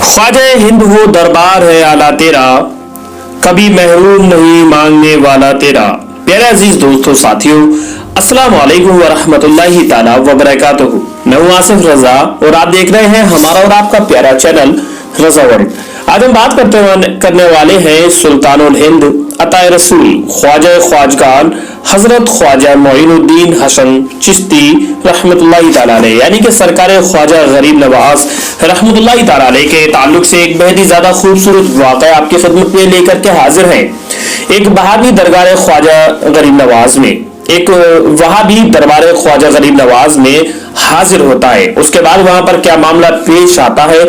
ख्वाजा हिंद हो दरबार है आला तेरा, कभी महरूम नहीं मांगने वाला तेरा। प्यारे अजीज दोस्तों साथियों, अस्सलाम वालेकुम वरहमतुल्लाहि ताला वबरकातुहू। मैं हूं आसिफ रजा और आप देख रहे हैं हमारा और आपका प्यारा चैनल रजा वर्ल्ड। आज हम बात करने वाले हैं सुल्तानुल हिंद अताए रसूल ख्वाजा ख्वाजगान हजरत ख्वाजा मोइनुद्दीन हसन चिश्ती रहमतुल्लाहि ताला अलैह यानी कि सरकार ख्वाजा गरीब नवाज रहमतुल्लाहि ताला अलैह के ताल्लुक से एक बेहद ही ज्यादा खूबसूरत वाक़या आपकी खिदमत में लेकर के हाजिर हैं। एक वहाबी दरबार ख्वाजा गरीब नवाज में एक वहाबी दरबार ख्वाजा गरीब नवाज में हाजिर होता है, उसके बाद वहां पर क्या मामला पेश आता है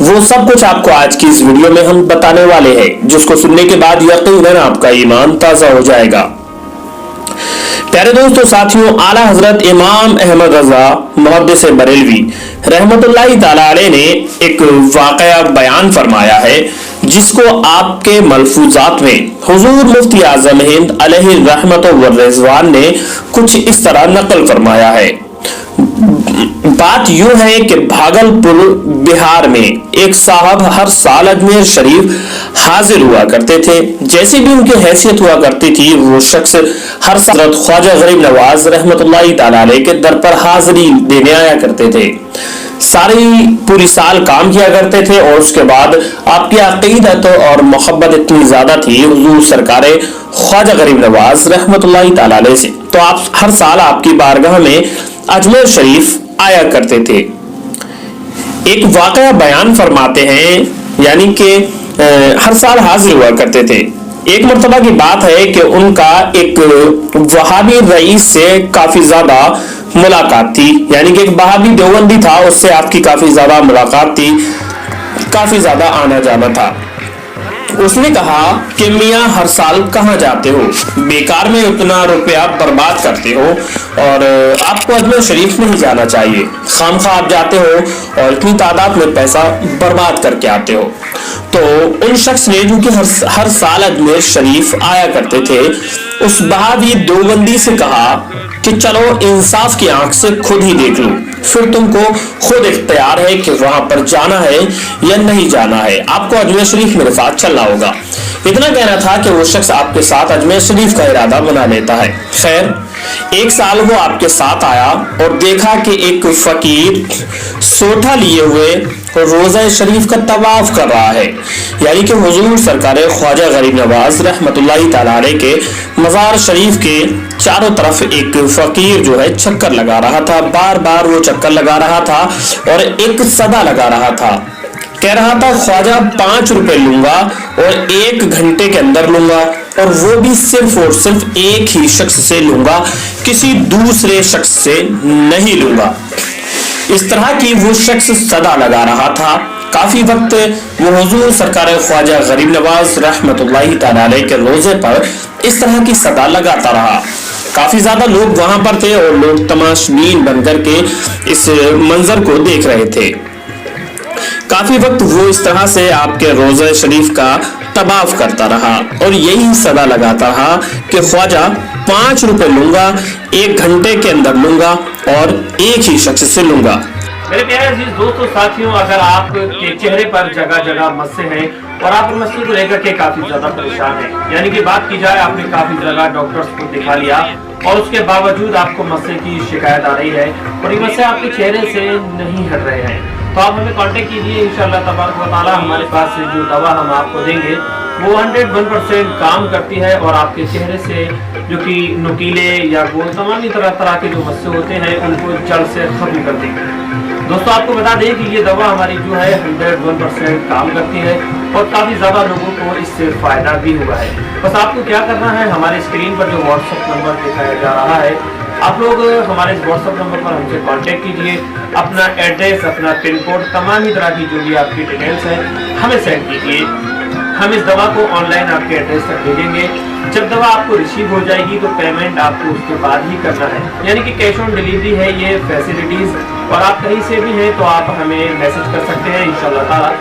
वो सब कुछ आपको आज की इस वीडियो में हम बताने वाले हैं, जिसको सुनने के बाद यकीनन आपका ईमान ताजा हो जाएगा। प्यारे दोस्तों साथियों, आला हजरत इमाम अहमद रजा मुहद्दिस बरेलवी रहमतुल्लाहि ताला अलैह ने एक वाकया बयान फरमाया है, जिसको आपके मलफूजात में हुजूर मुफ्ती आजम हिंद अलैहि रहमत व रिजवान ने कुछ इस तरह नकल फरमाया है। बात यूं है कि भागलपुर बिहार में एक साहब हर साल अजमेर शरीफ हाजिर हुआ करते थे। जैसी भी उनकी हैसियत हुआ करती थी, वो शख्स हर साल ख्वाजा गरीब नवाज रहमतुल्लाहि ताला अलैह के दर पर हाजिरी देने आया करते थे। सारी पूरी साल काम किया करते थे और उसके बाद आपकी अकीदत और मोहब्बत इतनी ज्यादा थी हुजूर सरकार ख्वाजा गरीब नवाज रहमतुल्लाहि ताला अलैह से, तो आप हर साल आपकी बारगाह में अजमेर शरीफ आया करते थे। एक वाकया बयान फरमाते हैं, यानी कि हर साल हाजिर हुआ करते थे। एक मर्तबा की बात है कि उनका एक वहाबी रईस से काफी ज्यादा मुलाकात थी, यानी कि एक वहाबी देवबंदी था, उससे आपकी काफी ज्यादा मुलाकात थी, काफी ज्यादा आना जाना था। उसने कहा कि मियाँ हर साल कहाँ जाते हो, बेकार में उतना रुपया बर्बाद करते हो और आपको अजमेर शरीफ नहीं जाना चाहिए, खामखा आप जाते हो और इतनी तादाद में पैसा बर्बाद करके आते हो। तो उन शख्स ने, जो कि हर साल अजमेर शरीफ आया करते थे, उस वहाबी देवबंदी से कहा कि चलो इंसाफ की आंख से खुद ही देख लो, फिर तुमको खुद इख्तियार है कि वहां पर जाना है या नहीं जाना है, आपको अजमेर शरीफ मेरे साथ चलना होगा। इतना कहना था कि वो शख्स आपके साथ अजमेर शरीफ का इरादा बना लेता है। खैर, एक साल वो आपके साथ आया और देखा कि एक फकीर सोटा लिए हुए रोजा शरीफ का तवाफ कर रहा है, यानी कि हुजूर सरकार ख्वाजा गरीब नवाज रहमतुल्लाहि ताला अलैह के मज़ार शरीफ के चारों तरफ एक फकीर जो है चक्कर लगा रहा था। बार बार वो चक्कर लगा रहा था और एक सदा लगा रहा था, कह रहा था ख्वाजा 5 रुपए लूंगा और 1 घंटे के अंदर लूंगा, और वो भी सिर्फ और सिर्फ एक ही शख्स से लूंगा, किसी दूसरे शख्स से नहीं लूंगा। इस तरह की वो शख्स सदा लगा रहा था। काफी वक्त वो हुजूर सरकार ख्वाजा गरीब नवाज रहमतुल्लाहि ताला अलैह के रोजे पर इस तरह की सदा लगाता रहा। काफी ज्यादा लोग वहां पर थे और लोग तमाशबीन बनकर के इस मंजर को देख रहे थे। काफी वक्त वो इस तरह से आपके रोजा शरीफ का तवाफ करता रहा और यही सदा लगाता रहा कि ख्वाजा 5 रुपए लूंगा, 1 घंटे के अंदर लूंगा और एक ही शख्स से लूंगा। मेरे प्यारे अजीज दोस्तों साथियों, अगर आपके चेहरे पर जगह जगह मस्से हैं और आप उन मस्से को लेकर के काफी ज्यादा परेशान हैं, यानी कि बात की जाए आपने काफी जगह डॉक्टर्स को दिखा लिया और उसके बावजूद आपको मस्से की शिकायत आ रही है और ये मस्से आपके चेहरे से नहीं हट रहे हैं, तो आप हमें कांटेक्ट कीजिए। इंशाअल्लाह तबारक व तआला हमारे पास से जो दवा हम आपको देंगे वो 101% काम करती है और आपके चेहरे से जो कि नुकीले या गोल तमाम तरह के जो मस्से होते हैं उनको जड़ से खत्म कर देंगे। दोस्तों आपको बता दें कि ये दवा हमारी जो है 101% काम करती है और काफ़ी ज़्यादा लोगों को इससे फ़ायदा भी हुआ है। बस आपको क्या करना है, हमारे स्क्रीन पर जो व्हाट्सएप नंबर दिखाया जा रहा है, आप लोग हमारे इस व्हाट्सएप नंबर पर हमसे कांटेक्ट कीजिए, अपना एड्रेस, अपना पिन कोड, तमाम ही तरह की जो भी आपकी डिटेल्स हैं हमें सेंड कीजिए। हम इस दवा को ऑनलाइन आपके एड्रेस तक भेजेंगे। जब दवा आपको रिसीव हो जाएगी तो पेमेंट आपको उसके बाद ही करना है, यानी कि कैश ऑन डिलीवरी है ये फैसिलिटीज़। और आप कहीं से भी हैं तो आप हमें मैसेज कर सकते हैं, इंशाअल्लाह ताला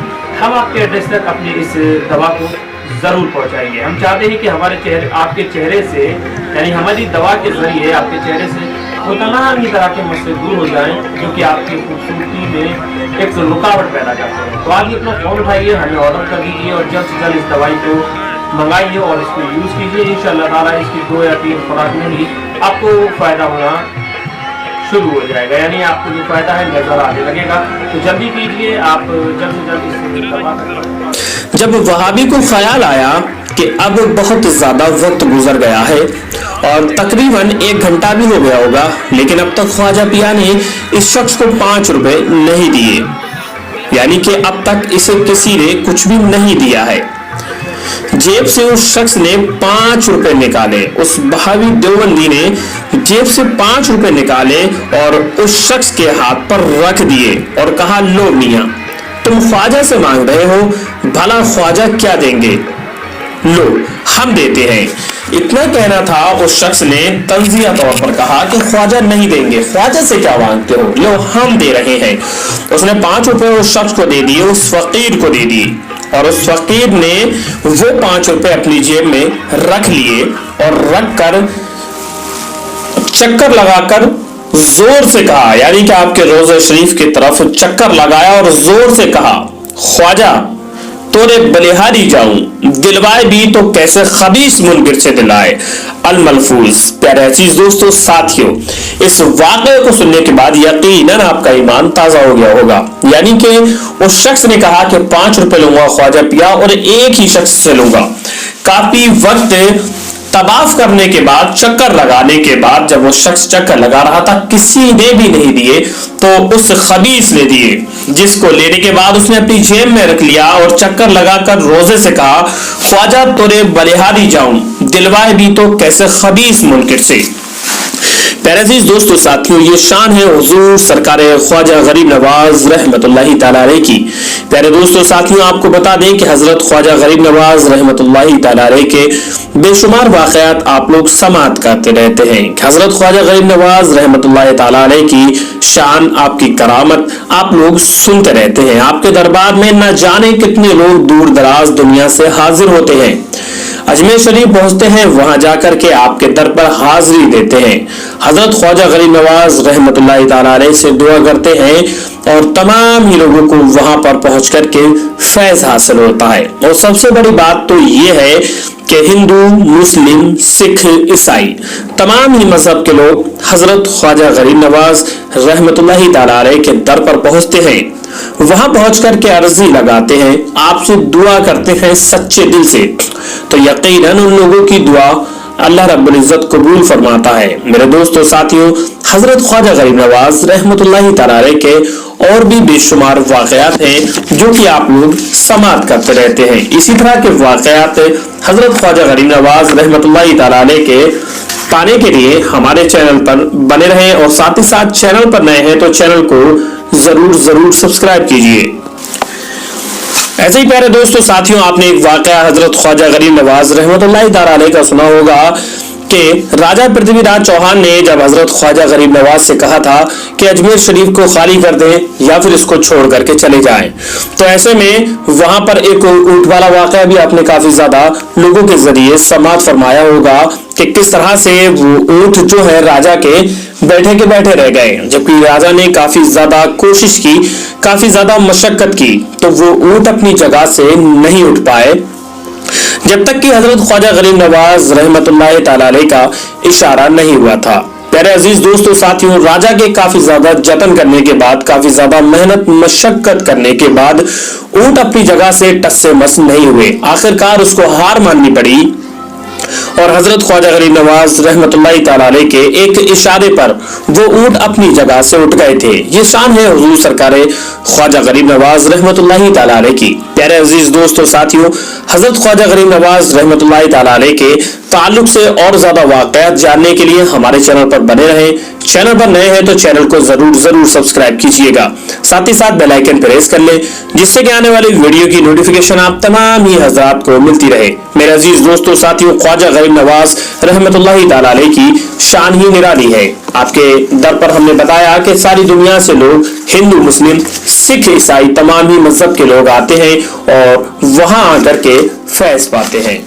हम आपके एड्रेस तक अपनी इस दवा को ज़रूर पहुंचाएंगे। हम चाहते हैं कि हमारे चेहरे, आपके चेहरे से, यानी हमारी दवा के जरिए आपके चेहरे से वो तमाम ही तरह के मसले दूर हो जाएं जो कि आपकी खूबसूरती में एक रुकावट पैदा करते हैं। तो आज ही अपना फोन उठाइए, हमें ऑर्डर कर दीजिए और जल्द से जल्द इस दवाई को मंगाइए और इसको यूज कीजिए। इंशाअल्लाह ताला इसकी 2 या 3 खुराक में ही आपको फायदा होना शुरू हो जाएगा, यानी आपको जो फायदा है नजर आने लगेगा। तो जल्दी कीजिए, आप जल्द से जल्द इस दवा का। जब वहाबी को ख्याल आया कि अब बहुत ज्यादा वक्त गुजर गया है और तकरीबन 1 घंटा भी हो गया होगा, लेकिन अब तक ख्वाजा पिया ने इस शख्स को 5 रुपए नहीं दिए, यानी कि अब तक इसे किसी ने कुछ भी नहीं दिया है। जेब से उस शख्स ने 5 रुपए निकाले, उस वहाबी देवबंदी ने जेब से 5 रुपए निकाले और उस शख्स के हाथ पर रख दिए और कहा, लो मियां, तुम ख्वाजा से मांग रहे हो, भला ख्वाजा क्या देंगे, लो हम देते हैं। इतना कहना था, उस शख्स ने तंजिया तौर पर कहा कि ख्वाजा नहीं देंगे, ख्वाजा से क्या मांगते हो, लो हम दे रहे हैं। उसने 5 रुपए उस शख्स को दे दिए, उस फकीर को दे दिए और उस फकीर ने वो 5 रुपए अपनी जेब में रख लिए और रख कर चक्कर लगाकर जोर से कहा, यानी कि आपके रोज़ा शरीफ की तरफ चक्कर लगाया और जोर से कहा, ख्वाजा तोरे बलिहारी जाऊं, दिलवाए भी तो कैसे खबीस मुनकिर से दिलाए। अल मलफूज। प्यारे अजीज दोस्तों साथियों, इस वाक़े को सुनने के बाद यकीनन आपका ईमान ताज़ा हो गया होगा। यानी कि उस शख्स ने कहा कि 5 रुपए लूंगा ख्वाजा पिया और एक ही शख्स से लूंगा। काफी वक्त तवाफ करने के बाद, चक्कर लगाने के बाद, जब वो शख्स चक्कर लगा रहा था, किसी ने भी नहीं दिए तो उस खबीस ने दिए, जिसको लेने के बाद उसने अपनी जेब में रख लिया और चक्कर लगाकर रोजे से कहा, ख्वाजा तोरे बलिहारी जाऊं, दिलवाए भी तो कैसे खबीस मुनकिर से। प्यारे अजीज दोस्तों साथियों, ये शान है हुजूर सरकार ख्वाजा गरीब नवाज रहमतुल्लाहि ताला अलैह की। प्यारे दोस्तों साथियों, आपको बता दें कि हजरत ख्वाजा गरीब नवाज रहमतुल्लाहि ताला अलैह के बेशुमार वाक़यात आप लोग समाअत करते रहते हैं। हजरत ख्वाजा गरीब नवाज रहमतुल्लाहि ताला अलैह की शान, आपकी करामत आप लोग सुनते रहते हैं। आपके दरबार में न जाने कितने लोग दूर दराज दुनिया से हाजिर होते हैं, अजमेर शरीफ पहुंचते हैं, वहां जाकर के आपके दर पर हाजिरी देते हैं। हजरत ख्वाजा गरीब नवाज रहमतुल्लाहि ताला अलैह से दुआ करते हैं और तमाम ही लोगों को वहां पर पहुंच करके फैज हासिल होता है। और सबसे बड़ी बात तो ये है कि हिंदू, मुस्लिम, सिख, ईसाई तमाम ही मजहब के लोग हजरत ख्वाजा गरीब नवाज रहमतुल्लाहि ताला अलैह के दर पर पहुंचते हैं, वहां पहुंच करके अर्जी लगाते हैं, आपसे दुआ करते हैं सच्चे दिल से, तो यकीनन उन लोगों की दुआ अल्लाह रब्बुल इज्जत कबूल फरमाता है। मेरे दोस्तों साथियों, हजरत ख्वाजा गरीब नवाज रहमतुल्लाहि ताला अलैह के और भी बेशुमार वाक़यात हैं जो कि आप लोग समाअत करते रहते हैं। इसी तरह के वाक़यात हजरत ख्वाजा गरीब नवाज रहमतुल्लाहि ताला अलैह के पाने के लिए हमारे चैनल पर बने रहें और साथ ही साथ चैनल पर नए हैं तो चैनल को जरूर सब्सक्राइब कीजिए। ऐसे ही प्यारे दोस्तों साथियों, आपने एक वाक़या हजरत ख्वाजा गरीब नवाज रहमतुल्लाहि ताला अलैह का सुना होगा कि राजा पृथ्वीराज चौहान ने जब हजरत ख्वाजा गरीब नवाज से कहा था कि अजमेर शरीफ को खाली कर दें या फिर इसको छोड़ करके चले जाएं, तो ऐसे में वहां पर एक ऊंट वाला वाक़या भी आपने काफी ज्यादा लोगों के जरिए समाअत फरमाया होगा कि किस तरह से वो ऊंट जो है राजा के बैठे के बैठे रह गए, जबकि राजा ने काफी ज्यादा कोशिश की, काफी ज्यादा मशक्कत की, तो वो ऊंट अपनी जगह से नहीं उठ पाए जब तक कि हजरत ख्वाजा गरीब नवाज रहमतुल्लाहि ताला अलैह का इशारा नहीं हुआ था। प्यारे अजीज दोस्तों साथियों, राजा के काफी ज्यादा जतन करने के बाद, काफी ज्यादा मेहनत मशक्कत करने के बाद ऊंट अपनी जगह से टस से मस नहीं हुए। आखिरकार उसको हार माननी पड़ी और हजरत ख्वाजा गरीब नवाज रहमतुल्लाहि ताला अलैह के एक इशारे पर वो ऊंट अपनी जगह से उठ गए थे। ये शान है हुजूर सरकार ख्वाजा गरीब नवाज रहमतुल्लाहि ताला अलैह की। प्यारे अजीज दोस्तों साथियों, हजरत ख्वाजा गरीब नवाज रहमतुल्लाहि ताला अलैह के ताल्लुक से और ज्यादा वाक़यात जानने के लिए हमारे चैनल पर बने रहें। चैनल पर नए हैं तो चैनल को जरूर सब्सक्राइब कीजिएगा, साथ ही साथ बेल आइकन प्रेस कर लें जिससे कि आने वाली वीडियो की नोटिफिकेशन आप तमाम ही हजरात को मिलती रहे। मेरे अजीज दोस्तों साथियों, ख्वाजा गरीब नवाज रहमतुल्लाहि ताला अलैह की शान ही निराली है। आपके दर पर हमने बताया कि सारी दुनिया से लोग, हिंदू, मुस्लिम, सिख, ईसाई तमाम ही मजहब के लोग आते हैं और वहां आकर के फैज पाते हैं।